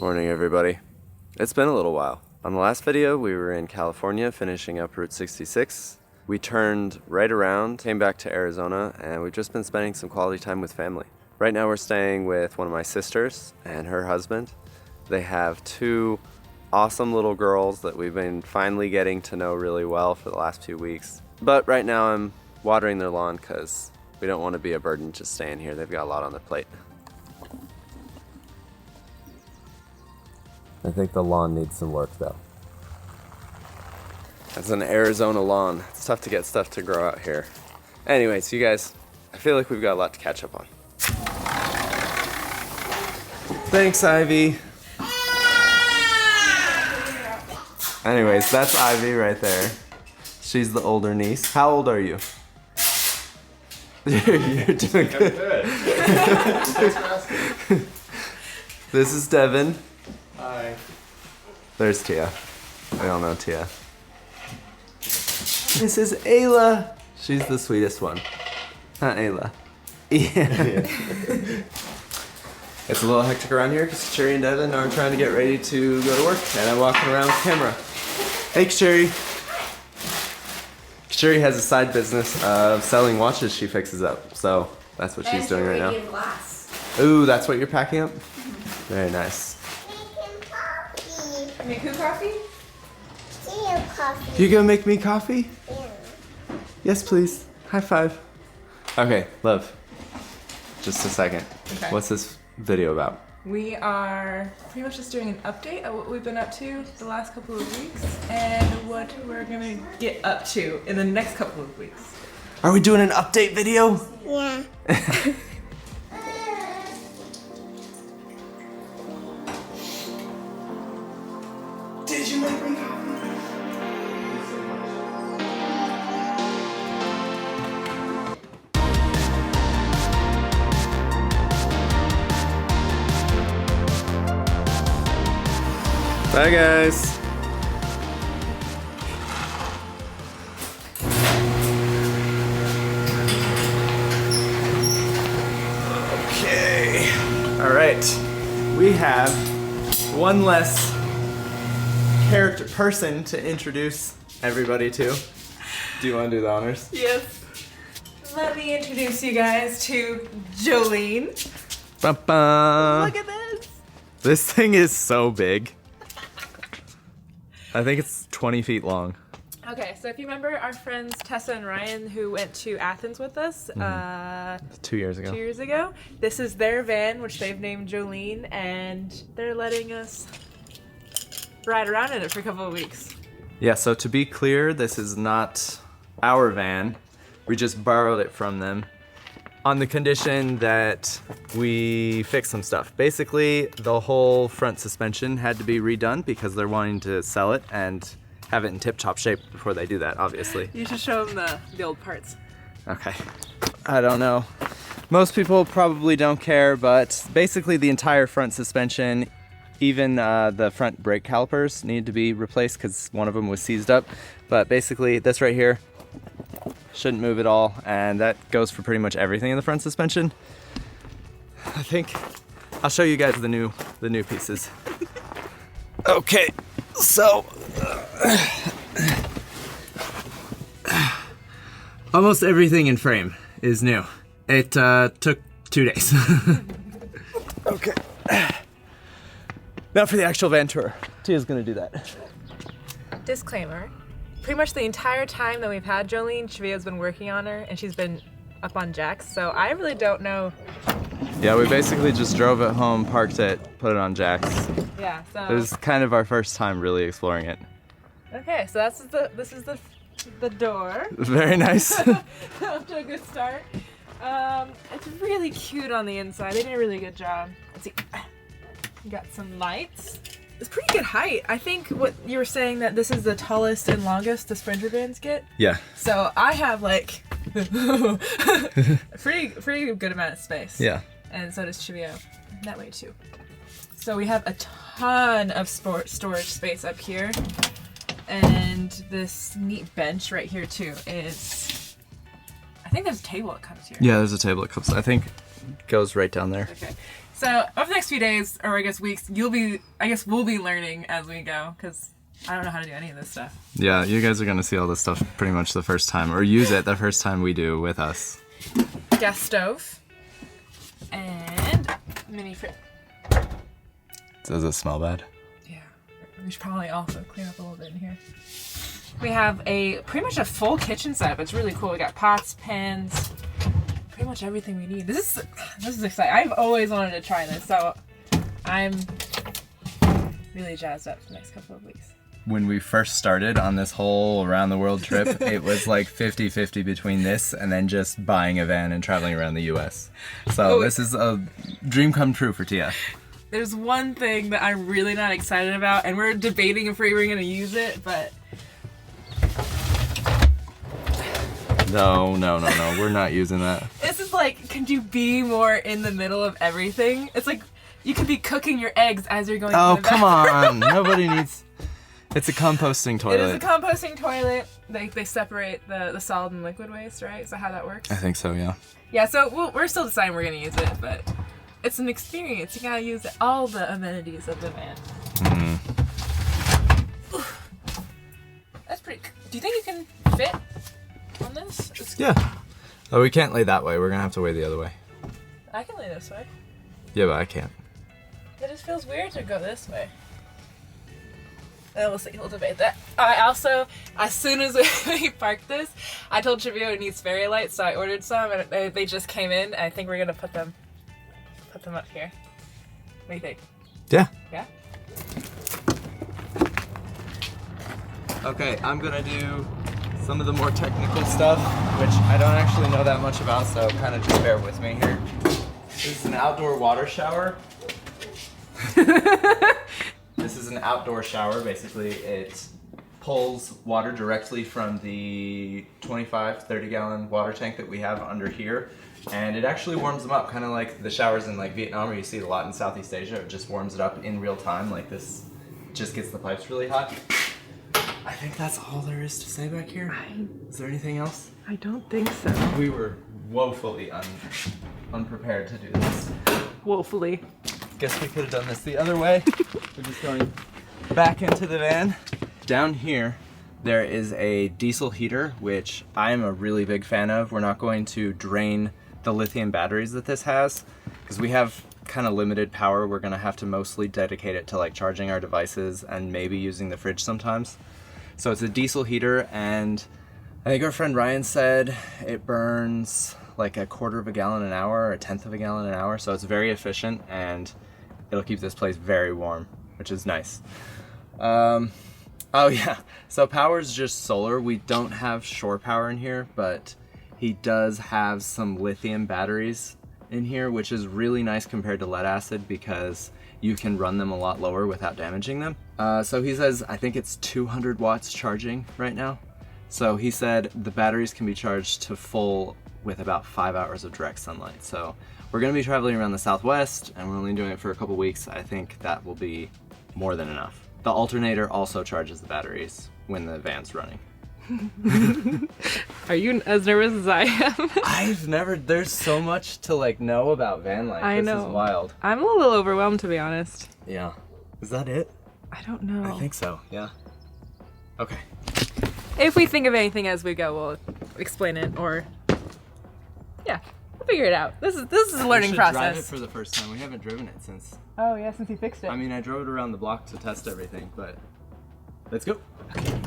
Morning, everybody. It's been a little while. On the last video, we were in California finishing up Route 66. We turned right around, came back to Arizona, and we've just been spending some quality time with family. Right now we're staying with one of my sisters and her husband. They have two awesome little girls that we've been finally getting to know really well for the last few weeks. But right now I'm watering their lawn because we don't want to be a burden just staying here. They've got a lot on their plate. I think the lawn needs some work though. It's an Arizona lawn. It's tough to get stuff to grow out here. Anyways, you guys, I feel like we've got a lot to catch up on. Thanks, Ivy. Anyways, that's Ivy right there. She's the older niece. How old are you? You're doing good. Thanks for asking. This is Devin. Hi. There's Tia. We all know Tia. This is Ayla. She's the sweetest one. Not Ayla. Yeah. It's a little hectic around here because Cherry and Devin are trying to get ready to go to work, and I'm walking around with the camera. Hey, Cherry. Cherry has a side business of selling watches she fixes up, so that's what she's doing right now. Glass. Ooh, that's what you're packing up? Very nice. Make who coffee? Tia coffee. You gonna make me coffee? Yeah. Yes, please. High five. Okay, love. Just a second. Okay. What's this video about? We are pretty much just doing an update of what we've been up to the last couple of weeks and what we're gonna get up to in the next couple of weeks. Are we doing an update video? Yeah. Did you make me coffee? Bye, guys. Okay. All right. We have one less person to introduce everybody to. Do you want to do the honors? Yes. Let me introduce you guys to Jolene. Ba-ba. Look at this. This thing is so big. I think it's 20 feet long. Okay, so if you remember our friends Tessa and Ryan who went to Athens with us 2 years ago. 2 years ago, this is their van, which they've named Jolene, and they're letting us ride around in it for a couple of weeks. Yeah, so to be clear, this is not our van. We just borrowed it from them on the condition that we fix some stuff. Basically, the whole front suspension had to be redone because they're wanting to sell it and have it in tip-top shape before they do that, obviously. You should show them the old parts. Okay. I don't know. Most people probably don't care, but basically the entire front suspension, even the front brake calipers need to be replaced because one of them was seized up. But basically this right here shouldn't move at all, and that goes for pretty much everything in the front suspension. I think I'll show you guys the new pieces. Okay, so almost everything in frame is new. It took 2 days. Okay. Now for the actual van tour. Tia's gonna do that. Disclaimer. Pretty much the entire time that we've had Jolene, Cheveyo's been working on her, and she's been up on jacks, so I really don't know. Yeah, we basically just drove it home, parked it, put it on jacks. Yeah, so. It was kind of our first time really exploring it. Okay, so this is the door. Very nice. Off to a good start. It's really cute on the inside. They did a really good job. Let's see. You got some lights. It's pretty good height. I think what you were saying that this is the tallest and longest the Sprinter vans get. Yeah. So I have like pretty good amount of space. Yeah. And so does Cheveyo. That way too. So we have a ton of storage space up here. And this neat bench right here too is, I think there's a table that comes here. Yeah, there's a table that comes. I think goes right down there. Okay. So over the next few days, or I guess weeks, we'll be learning as we go, because I don't know how to do any of this stuff. Yeah, you guys are gonna see all this stuff pretty much the first time, or use it the first time we do with us. Gas stove. And mini fridge. Does it smell bad? Yeah. We should probably also clean up a little bit in here. We have pretty much a full kitchen setup. It's really cool. We got pots, pans, pretty much everything we need. This is exciting. I've always wanted to try this, so I'm really jazzed up for the next couple of weeks. When we first started on this whole around the world trip, it was like 50-50 between this and then just buying a van and traveling around the US. So this is a dream come true for Tia. There's one thing that I'm really not excited about, and we're debating if we were going to use it, but... No, we're not using that. This is like, could you be more in the middle of everything? It's like, you could be cooking your eggs as you're going to the come on. Nobody needs... It's a composting toilet. It is a composting toilet. They separate the solid and liquid waste, right? Is that how that works? I think so, yeah. Yeah, so we're still deciding we're going to use it, but it's an experience. You got to use all the amenities of the van. That's pretty... Do you think you can fit on this? Yeah. Oh, we can't lay that way. We're going to have to lay the other way. I can lay this way. Yeah, but I can't. It just feels weird to go this way. We'll see. We'll debate that. I also, as soon as we parked this, I told Cheveyo it needs fairy lights, so I ordered some, and they just came in. I think we're gonna put them up here. What do you think? Yeah. Yeah. Okay, I'm gonna do some of the more technical stuff, which I don't actually know that much about, so kind of just bear with me here. This is an outdoor water shower. This is an outdoor shower. Basically, it pulls water directly from the 25-30 gallon water tank that we have under here, and it actually warms them up, kind of like the showers in like Vietnam, where you see it a lot in Southeast Asia. It just warms it up in real time. Like this just gets the pipes really hot. I think that's all there is to say back here. Is there anything else? I don't think so. We were woefully unprepared to do this. Woefully. Guess we could have done this the other way. We're just going back into the van. Down here, there is a diesel heater, which I am a really big fan of. We're not going to drain the lithium batteries that this has, because we have kind of limited power. We're gonna have to mostly dedicate it to like charging our devices and maybe using the fridge sometimes. So it's a diesel heater, and I think our friend Ryan said it burns like 1/4 of a gallon an hour, or 1/10 of a gallon an hour. So it's very efficient, and it'll keep this place very warm, which is nice. Oh yeah, so power's just solar. We don't have shore power in here, but he does have some lithium batteries in here, which is really nice compared to lead acid because you can run them a lot lower without damaging them. So he says, I think it's 200 watts charging right now. So he said the batteries can be charged to full with about 5 hours of direct sunlight. So we're gonna be traveling around the Southwest, and we're only doing it for a couple weeks. I think that will be more than enough. The alternator also charges the batteries when the van's running. Are you as nervous as I am? There's so much to like know about van life. I know. This is wild. I'm a little overwhelmed, to be honest. Yeah. Is that it? I don't know. I think so, yeah. Okay. If we think of anything as we go, we'll explain it, or yeah, we'll figure it out. This is a learning process. Drive it for the first time. We haven't driven it since. Oh yeah, since you fixed it. I mean, I drove it around the block to test everything, but let's go. Okay.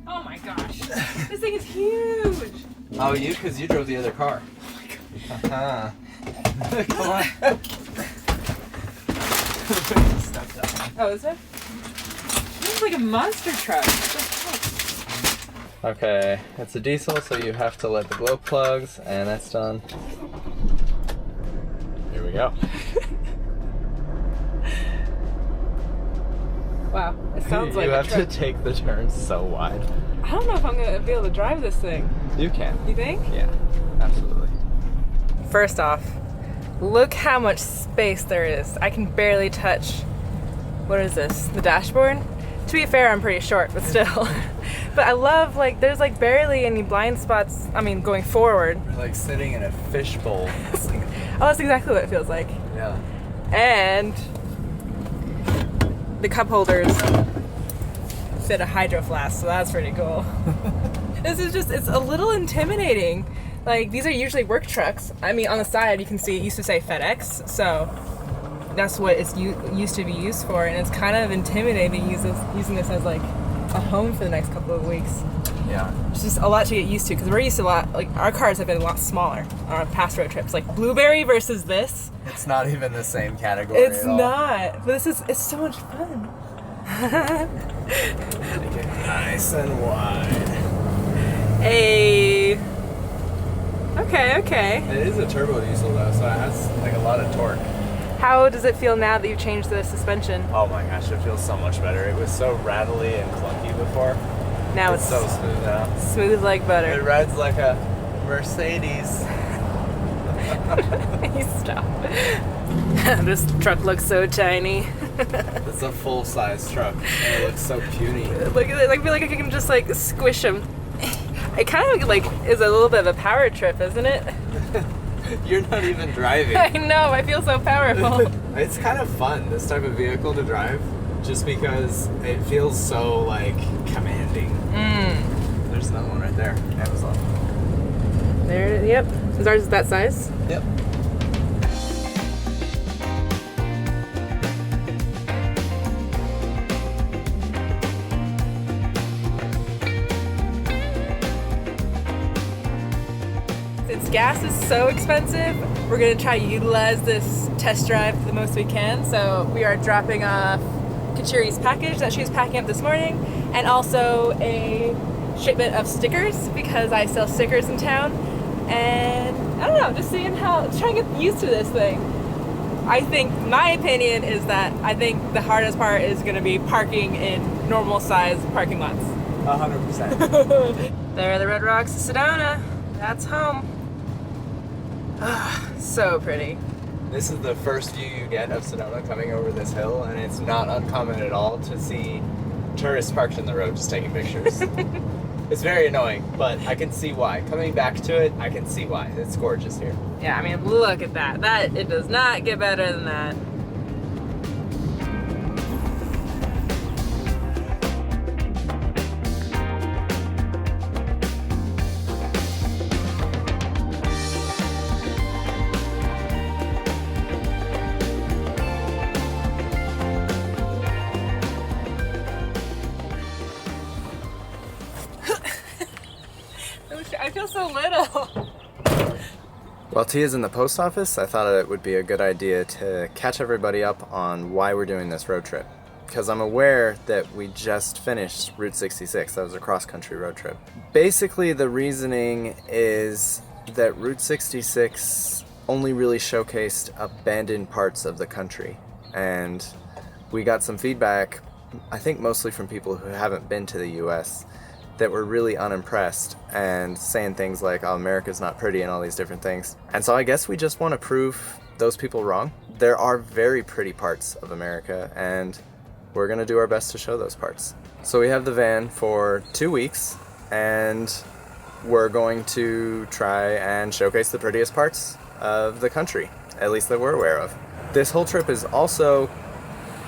Oh my gosh, this thing is huge. Oh, you? Because you drove the other car. Oh my god. Come on. Oh, is it? This is like a monster truck. Okay, it's a diesel, so you have to let the glow plugs, and that's done. Here we go. Wow, it sounds like you a have truck. to take the turns so wide. I don't know if I'm gonna be able to drive this thing. You can. You think? Yeah, absolutely. First off, look how much space there is. I can barely touch, what is this, the dashboard? To be fair, I'm pretty short, but still. But I love, like, there's like barely any blind spots, I mean, going forward. We're like sitting in a fishbowl. Oh, that's exactly what it feels like. Yeah. And the cup holders fit a hydro flask, so that's pretty cool. This is just, it's a little intimidating. Like, these are usually work trucks. I mean, on the side you can see it used to say FedEx, so that's what it's used to be used for, and it's kind of intimidating using this as like a home for the next couple of weeks. Yeah. It's just a lot to get used to, because we're used to a lot, like, our cars have been a lot smaller on our past road trips. Like, Blueberry versus this. It's not even the same category It's at all. not. But it's so much fun. Make it nice and wide. Hey. Okay. It is a turbo diesel though, so it has like a lot of torque. How does it feel now that you've changed the suspension? Oh my gosh, it feels so much better. It was so rattly and clunky before. Now It's so smooth now. smooth like It butter. rides like a Mercedes. You stop. This truck looks so tiny. It's a full-size truck, and it looks so puny. Look at it. I feel like I can just like squish him. It kind of like is a little bit of a power trip, isn't it? You're not even driving. I know. I feel so powerful. It's kind of fun, this type of vehicle to drive, just because it feels so like commanding. There's another one right there. Amazon. There. Yep. Is ours that size? Yep. Since gas is so expensive, we're gonna try to utilize this test drive the most we can. So we are dropping off Kachiri's package that she was packing up this morning, and also a shipment of stickers because I sell stickers in town. And I don't know, just seeing trying to get used to this thing. I think my opinion is that I think the hardest part is gonna be parking in normal size parking lots. 100%. There are the Red Rocks of Sedona. That's home. Ah, so pretty. This is the first view you get of Sedona coming over this hill, and it's not uncommon at all to see tourists parked in the road just taking pictures. It's very annoying, but I can see why. Coming back to it, I can see why. It's gorgeous here. Yeah, I mean, look at that. It does not get better than that. I feel so little. While Tia's in the post office, I thought it would be a good idea to catch everybody up on why we're doing this road trip. Because I'm aware that we just finished Route 66. That was a cross-country road trip. Basically, the reasoning is that Route 66 only really showcased abandoned parts of the country. And we got some feedback, I think mostly from people who haven't been to the US, that were really unimpressed and saying things like, oh, America's not pretty and all these different things. And so I guess we just want to prove those people wrong. There are very pretty parts of America, and we're going to do our best to show those parts. So we have the van for 2 weeks, and we're going to try and showcase the prettiest parts of the country, at least that we're aware of. This whole trip is also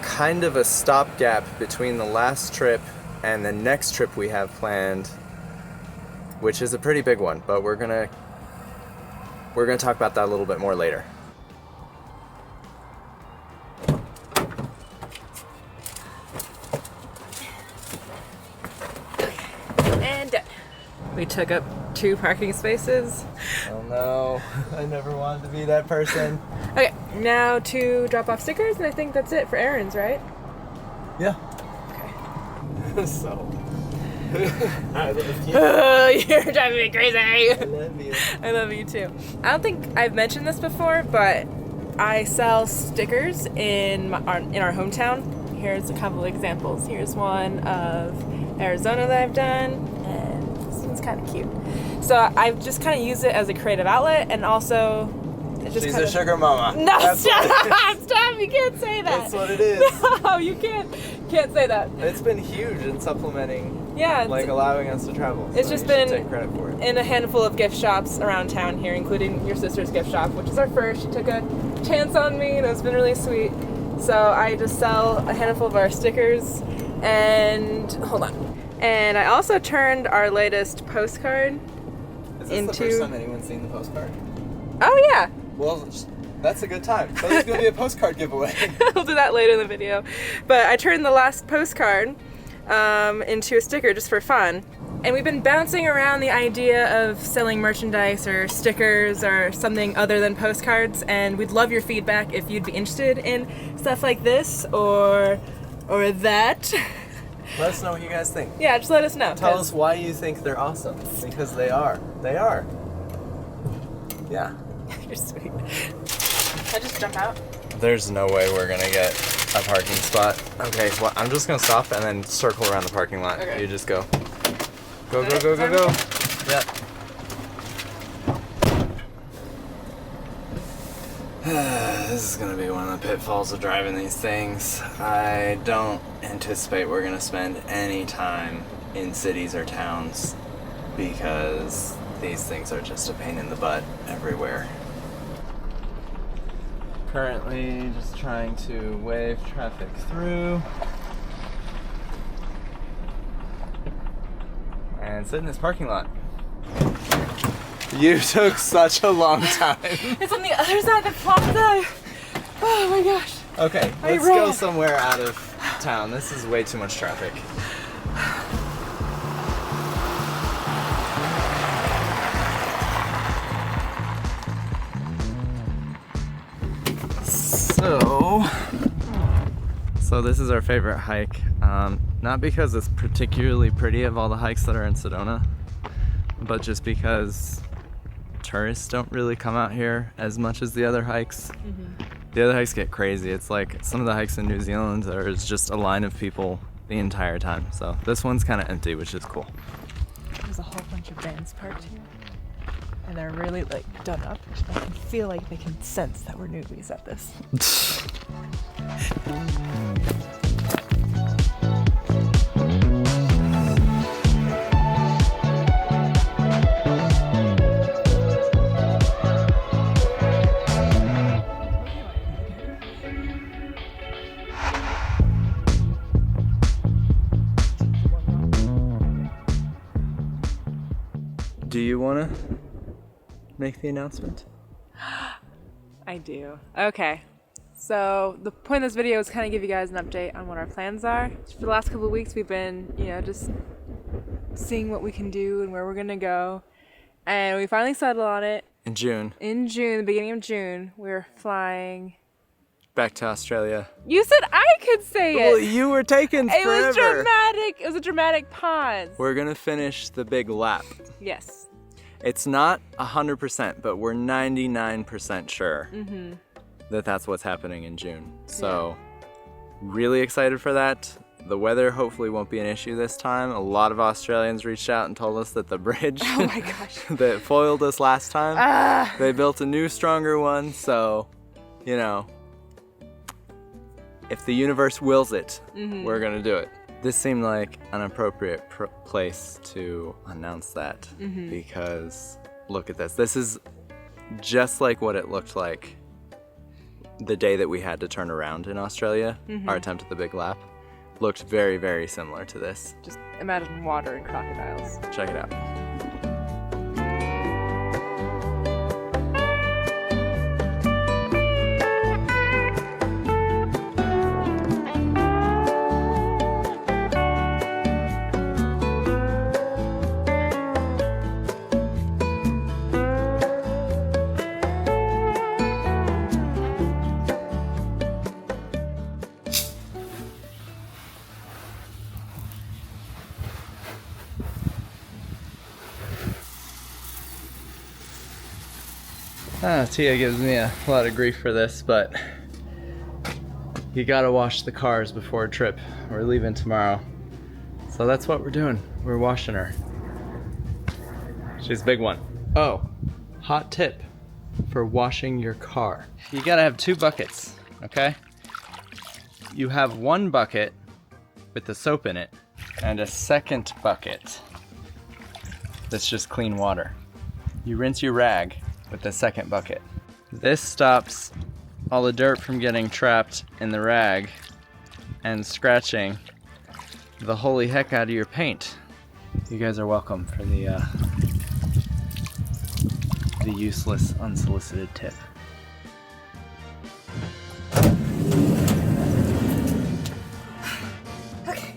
kind of a stopgap between the last trip and the next trip we have planned, which is a pretty big one, but we're gonna talk about that a little bit more later. And done. We took up 2 parking spaces. Oh no, I never wanted to be that person. Okay, now to drop off stickers, and I think that's it for errands, right? Yeah. So, I love you. You're driving me crazy. I love you. I love you too. I don't think I've mentioned this before, but I sell stickers in our hometown. Here's a couple of examples. Here's one of Arizona that I've done, and this one's kind of cute. So I've just kind of used it as a creative outlet, and also just She's kind a sugar mama. No, That's stop! Stop! You can't say that. That's what it is. No, you can't say that. It's been huge in supplementing Yeah, like allowing us to travel. it's so just you should been take credit for it. in a handful of gift shops around town here, including your sister's gift shop, which is our first. She took a chance on me, and it's been really sweet. So I just sell a handful of our stickers, and hold on. And I also turned our latest postcard Is this into. the first time anyone's seen the postcard? Oh yeah, Well, that's a good time. So there's gonna be a postcard giveaway. we'll do that later in the video. But I turned the last postcard into a sticker just for fun. And we've been bouncing around the idea of selling merchandise or stickers or something other than postcards, and we'd love your feedback if you'd be interested in stuff like this or that. Let us know what you guys think. Yeah, just let us know. Tell us why you think they're awesome. Because they are. They are. Yeah. You're sweet. Can I just jump out? There's no way we're gonna get a parking spot. Okay, well, I'm just gonna stop and then circle around the parking lot. Okay. You just go. Go, go, go, go, go. Yeah. This is gonna be one of the pitfalls of driving these things. I don't anticipate we're gonna spend any time in cities or towns because these things are just a pain in the butt everywhere. Currently just trying to wave traffic through and sit in this parking lot. You took such a long time. It's on the other side of the plaza. Oh my gosh. Okay, I let's go ran. somewhere out of town. This is way too much traffic. So this is our favorite hike, not because it's particularly pretty of all the hikes that are in Sedona, but just because tourists don't really come out here as much as the other hikes. The other hikes get crazy. It's like some of the hikes in New Zealand, there's just a line of people the entire time. So this one's kind of empty, which is cool. There's a whole bunch of vans parked here. And they're really like done up. I can feel like they can sense that we're newbies at this. Do you want to make the announcement? I do. Okay. So the point of this video is kind of give you guys an update on what our plans are. For the last couple of weeks we've been, just seeing what we can do and where we're going to go. And we finally settled on it. In June. In June, the beginning of June, we're flying. Back to Australia. You said I could say Well, it. you were taking It forever. was dramatic. It was a dramatic pause. We're gonna finish the big lap. Yes. It's not 100%, but we're 99% sure that that's what's happening in June. So, really excited for that. The weather hopefully won't be an issue this time. A lot of Australians reached out and told us that the bridge Oh my gosh. that foiled us last time, they built a new, stronger one. So, if the universe wills it, we're gonna do it. This seemed like an appropriate place to announce that because look at this. This is just like what it looked like the day that we had to turn around in Australia. Our attempt at the big lap looked very, very similar to this. Just imagine water and crocodiles. Check it out. Tia gives me a lot of grief for this, but you gotta wash the cars before a trip. We're leaving tomorrow. So that's what we're doing. We're washing her. She's a big one. Oh, hot tip for washing your car. You gotta have 2 buckets, okay? You have one bucket with the soap in it, and a second bucket that's just clean water. You rinse your rag with the second bucket. This stops all the dirt from getting trapped in the rag and scratching the holy heck out of your paint. You guys are welcome for the useless, unsolicited tip. Okay.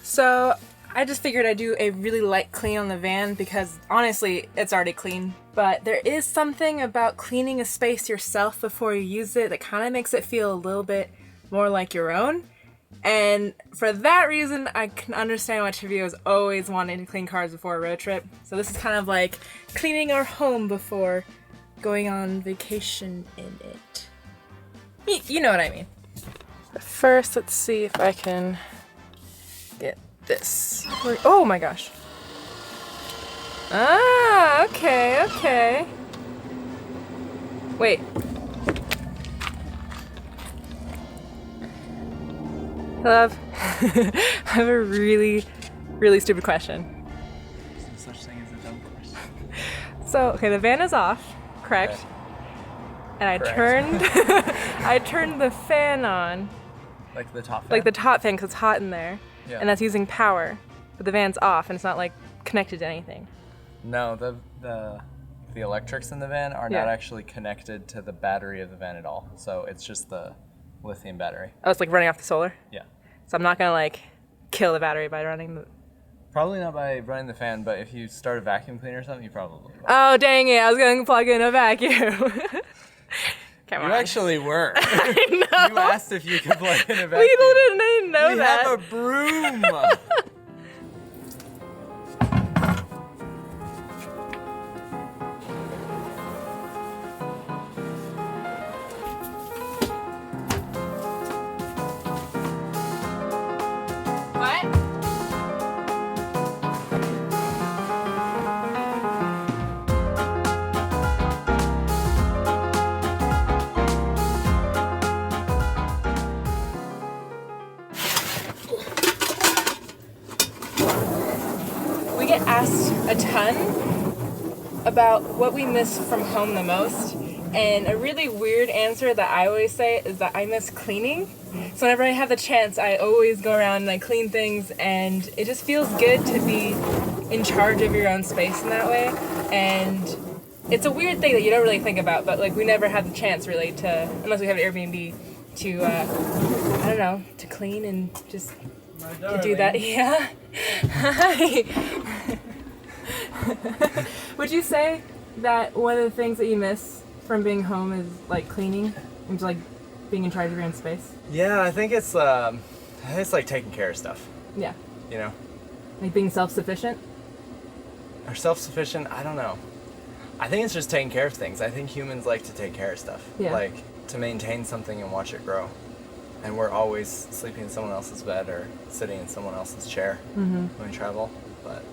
So I just figured I'd do a really light clean on the van because honestly, it's already clean. But there is something about cleaning a space yourself before you use it that kind of makes it feel a little bit more like your own. And for that reason, I can understand why Cheveyo is always wanting to clean cars before a road trip. So this is kind of like cleaning our home before going on vacation in it. You know what I mean. First, let's see if I can get this. Oh my gosh. Ah, okay, okay. Wait. Love, I have a really, really stupid question. There's no such thing as a dumb question. So, okay, the van is off, correct? Okay. And I turned the fan on, Like the top fan? like the top fan, because it's hot in there, Yeah. and that's using power. But the van's off, and it's not like connected to anything. No, the electrics in the van are Yeah. not actually connected to the battery of the van at all. So it's just the lithium battery. Oh, it's like running off the solar. Yeah. So I'm not gonna like kill the battery by running the. Probably not by running the fan, but if you start a vacuum cleaner or something, you probably will. Oh dang it! I was gonna plug in a vacuum. Come on. You actually were. I know. You asked if you could plug in a vacuum. We didn't know we that. have a broom. What? We get asked a ton about what we miss from home the most, and a really weird answer that I always say is that I miss cleaning. So whenever I have the chance, I always go around and I clean things, and it just feels good to be in charge of your own space in that way. And it's a weird thing that you don't really think about, but like we never have the chance really to, unless we have an Airbnb, to I don't know, to clean and just to do that. Yeah. Hi. Would you say that one of the things that you miss from being home is like cleaning and just like being in charge of your own space? Yeah, I think it's like taking care of stuff. Yeah. You know, Like being self-sufficient? or self-sufficient. I don't know. I think it's just taking care of things. I think humans like to take care of stuff. Yeah. Like to maintain something and watch it grow. And we're always sleeping in someone else's bed or sitting in someone else's chair when we travel. But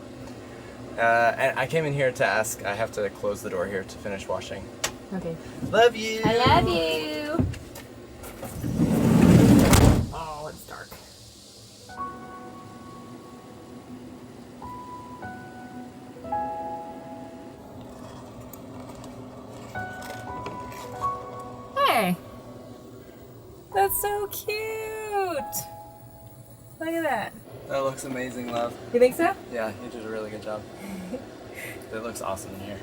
and I came in here to ask. I have to close the door here to finish washing. Okay. Love you. I love you. Oh, it's dark. Hey. That's so cute. Look at that. That looks amazing, love. You think so? Yeah, you did a really good job. It looks awesome in here.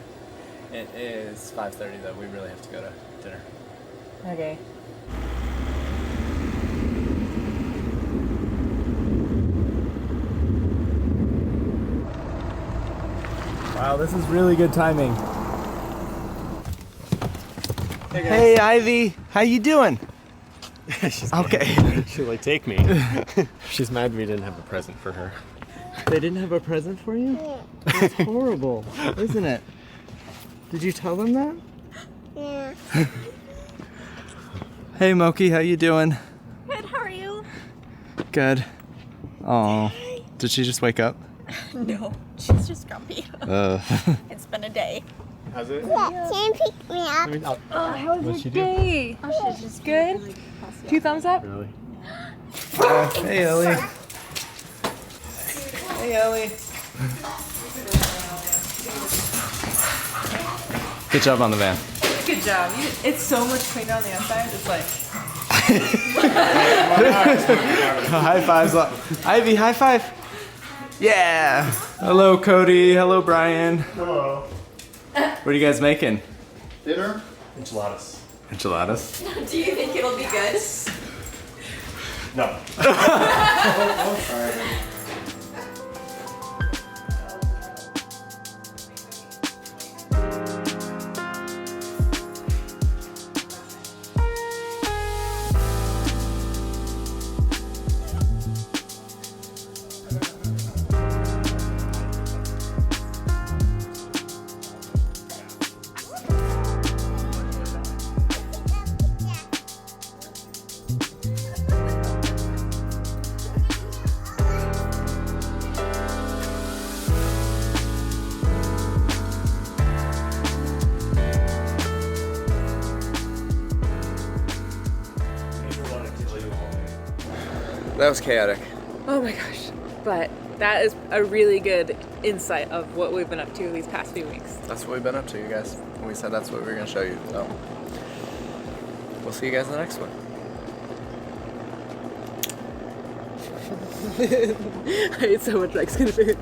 It is 5:30 though. We really have to go to dinner. Okay. Wow, this is really good timing. Hey, Ivy, how you doing? She's Okay. She'll like take me. She's mad we didn't have a present for her. They didn't have a present for you? That's horrible, isn't it? Did you tell them that? Yeah. Hey, Moki, how you doing? Good, how are you? Good. Oh, did she just wake up? No, she's just grumpy. Uh, It's been a day. How's it? Yeah, can you pick me up? I mean, I'll, How was What'd she your do? day? Just good? 2 thumbs up? really? Hey, Ellie. Hey, Ellie. Good job on the van. Good job. It's so much cleaner on the outside. It's like, High fives. Ivy, high five. Yeah. Hello, Cody. Hello, Brian. Hello. What are you guys making? Dinner? Enchiladas. Enchiladas. Do you think it'll be good? No. That was chaotic. oh my gosh. But that is a really good insight of what we've been up to these past few weeks. That's what we've been up to, you guys. And we said that's what we were going to show you. So we'll see you guys in the next one. I ate so much Mexican food.